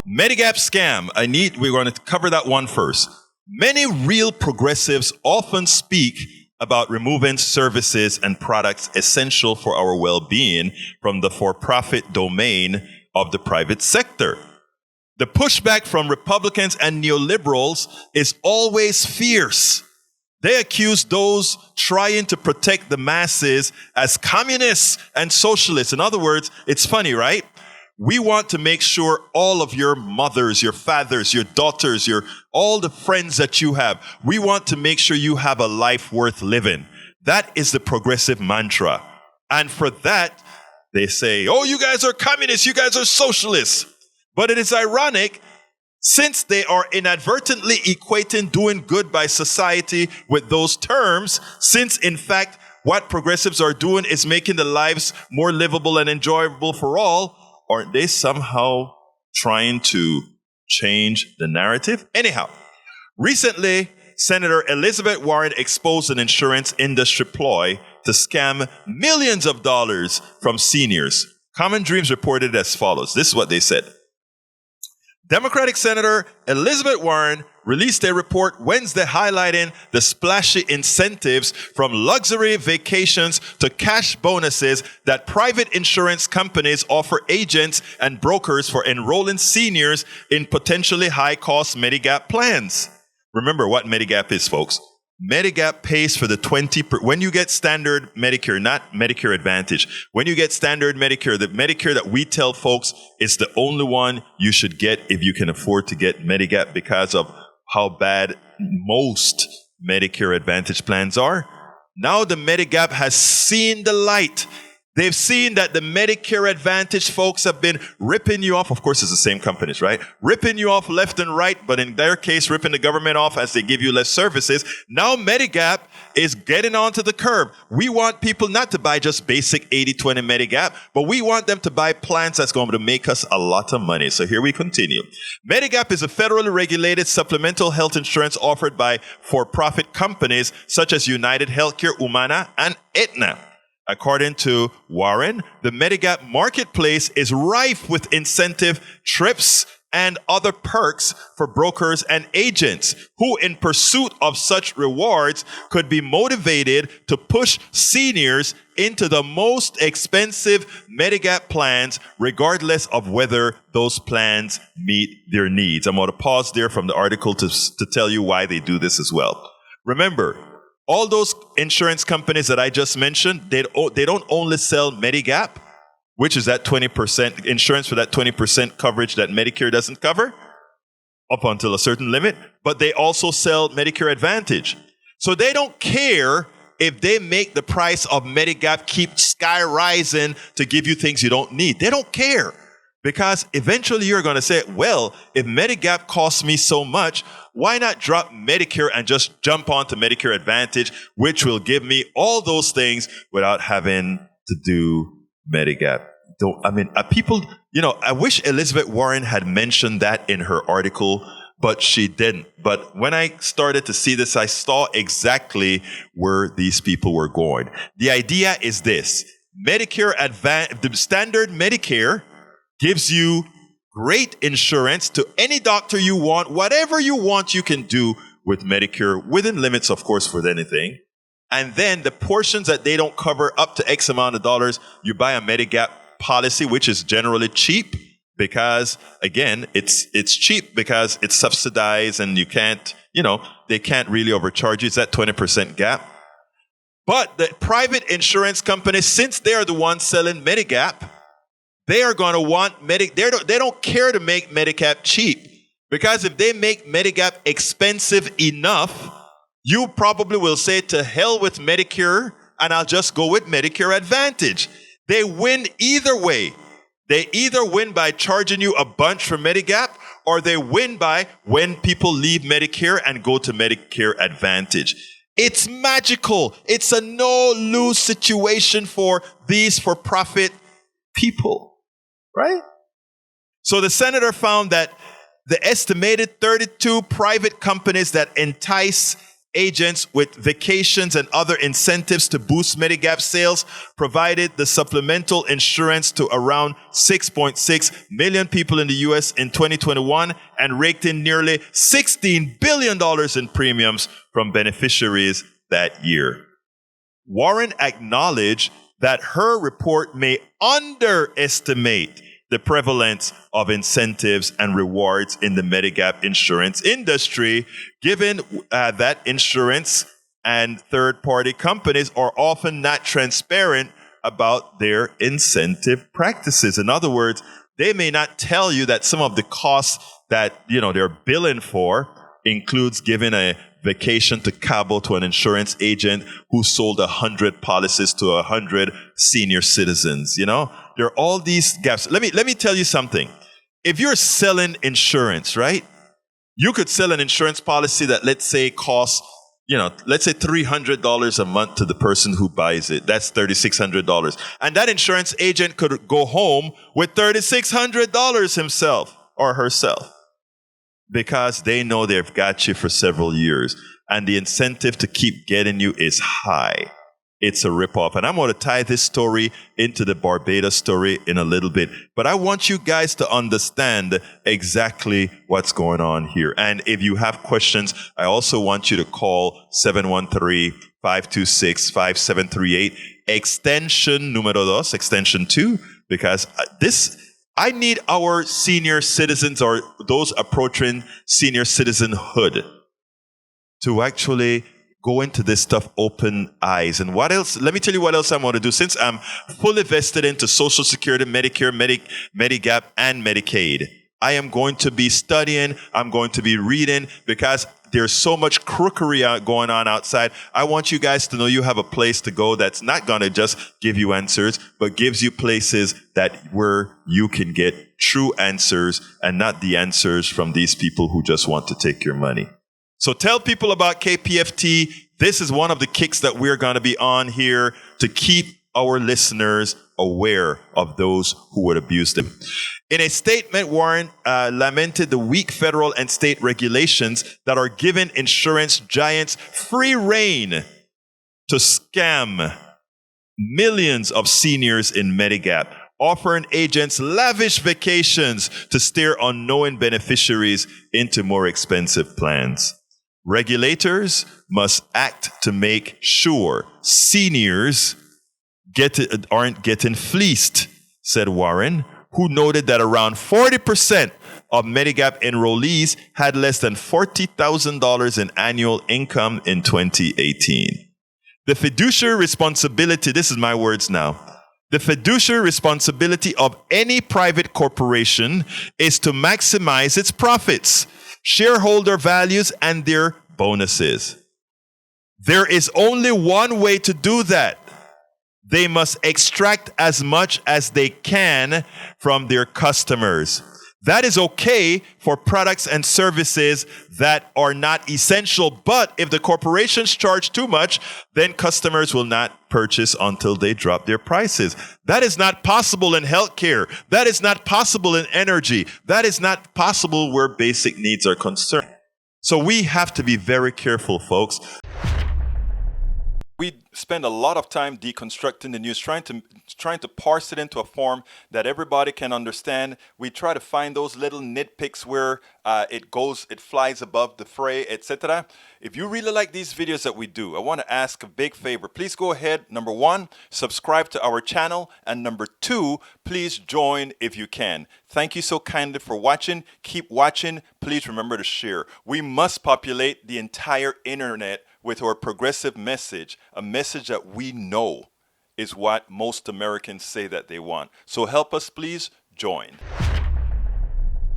Medigap scam. We're going to cover that one first. Many real progressives often speak about removing services and products essential for our well-being from the for-profit domain of the private sector. The pushback from Republicans and neoliberals is always fierce. They accuse those trying to protect the masses as communists and socialists. In other words, it's funny, right? We want to make sure all of your mothers, your fathers, your daughters, all the friends that you have, we want to make sure you have a life worth living. That is the progressive mantra. And for that, they say, oh, you guys are communists, you guys are socialists. But it is ironic, since they are inadvertently equating doing good by society with those terms, since in fact what progressives are doing is making the lives more livable and enjoyable for all, aren't they somehow trying to change the narrative? Anyhow, recently, Senator Elizabeth Warren exposed an insurance industry ploy to scam millions of dollars from seniors. Common Dreams reported as follows. This is what they said. Democratic Senator Elizabeth Warren released a report Wednesday highlighting the splashy incentives from luxury vacations to cash bonuses that private insurance companies offer agents and brokers for enrolling seniors in potentially high-cost Medigap plans. Remember what Medigap is, folks. Medigap pays for the when you get Standard Medicare, not Medicare Advantage. When you get Standard Medicare, the Medicare that we tell folks is the only one you should get if you can afford to get Medigap because of how bad most Medicare Advantage plans are. Now the Medigap has seen the light. They've seen that the Medicare Advantage folks have been ripping you off. Of course, it's the same companies, right? Ripping you off left and right, but in their case, ripping the government off as they give you less services. Now Medigap is getting onto the curb. We want people not to buy just basic 80-20 Medigap, but we want them to buy plans that's going to make us a lot of money. So here we continue. Medigap is a federally regulated supplemental health insurance offered by for-profit companies such as UnitedHealthcare, Humana, and Aetna. According to Warren, the Medigap marketplace is rife with incentive trips and other perks for brokers and agents who, in pursuit of such rewards, could be motivated to push seniors into the most expensive Medigap plans, regardless of whether those plans meet their needs. I'm going to pause there from the article to tell you why they do this as well. Remember, all those insurance companies that I just mentioned, they don't only sell Medigap, which is that 20% insurance for that 20% coverage that Medicare doesn't cover up until a certain limit, but they also sell Medicare Advantage. So they don't care if they make the price of Medigap keep sky rising to give you things you don't need. They don't care. Because eventually you're going to say, well, if Medigap costs me so much, why not drop Medicare and just jump onto Medicare Advantage, which will give me all those things without having to do Medigap? People, I wish Elizabeth Warren had mentioned that in her article, but she didn't. But when I started to see this, I saw exactly where these people were going. The idea is this. The Standard Medicare gives you great insurance to any doctor you want. Whatever you want, you can do with Medicare, within limits, of course, for anything. And then the portions that they don't cover up to X amount of dollars, you buy a Medigap policy, which is generally cheap because, again, it's cheap because it's subsidized and you can't, they can't really overcharge you. It's that 20% gap. But the private insurance companies, since they are the ones selling Medigap, they are going to want they don't care to make Medigap cheap, because if they make Medigap expensive enough, you probably will say to hell with Medicare and I'll just go with Medicare Advantage. They win either way. They either win by charging you a bunch for Medigap, or they win by when people leave Medicare and go to Medicare Advantage. It's magical. It's a no-lose situation for these for-profit people. Right? So the senator found that the estimated 32 private companies that entice agents with vacations and other incentives to boost Medigap sales, provided the supplemental insurance to around 6.6 million people in the U.S. in 2021 and raked in nearly $16 billion in premiums from beneficiaries that year. Warren acknowledged that her report may underestimate the prevalence of incentives and rewards in the Medigap insurance industry, given that insurance and third-party companies are often not transparent about their incentive practices. In other words, they may not tell you that some of the costs that they're billing for includes giving a vacation to Cabo to an insurance agent who sold 100 policies to 100 senior citizens. There are all these gaps. Let me tell you something. If you're selling insurance, right? You could sell an insurance policy that, let's say, costs, let's say $300 a month to the person who buys it. That's $3,600. And that insurance agent could go home with $3,600 himself or herself, because they know they've got you for several years. And the incentive to keep getting you is high. It's a ripoff. And I'm going to tie this story into the Barbados story in a little bit. But I want you guys to understand exactly what's going on here. And if you have questions, I also want you to call 713-526-5738, extension numero dos, extension 2, because I need our senior citizens or those approaching senior citizenhood to actually go into this stuff open eyes. And what else? Let me tell you what else I want to do. Since I'm fully vested into Social Security, Medicare, Medigap, and Medicaid, I am going to be studying. I'm going to be reading, because there's so much crookery going on outside. I want you guys to know you have a place to go that's not going to just give you answers, but gives you places where you can get true answers and not the answers from these people who just want to take your money. So tell people about KPFT. This is one of the kicks that we're going to be on here to keep our listeners aware of those who would abuse them. In a statement, Warren lamented the weak federal and state regulations that are giving insurance giants free rein to scam millions of seniors in Medigap, offering agents lavish vacations to steer unknowing beneficiaries into more expensive plans. Regulators must act to make sure seniors aren't getting fleeced, said Warren, who noted that around 40% of Medigap enrollees had less than $40,000 in annual income in 2018. The fiduciary responsibility, this is my words now, the fiduciary responsibility of any private corporation is to maximize its profits, shareholder values, and their bonuses. There is only one way to do that. They must extract as much as they can from their customers. That is okay for products and services that are not essential, but if the corporations charge too much, then customers will not purchase until they drop their prices. That is not possible in healthcare. That is not possible in energy. That is not possible where basic needs are concerned. So we have to be very careful, folks. We spend a lot of time deconstructing the news, trying to parse it into a form that everybody can understand. We try to find those little nitpicks where it flies above the fray, etc. If you really like these videos that we do, I want to ask a big favor. Please go ahead. Number 1, subscribe to our channel. And number 2, please join if you can. Thank you so kindly for watching. Keep watching. Please remember to share. We must populate the entire internet with our progressive message, a message that we know is what most Americans say that they want. So help us, please join.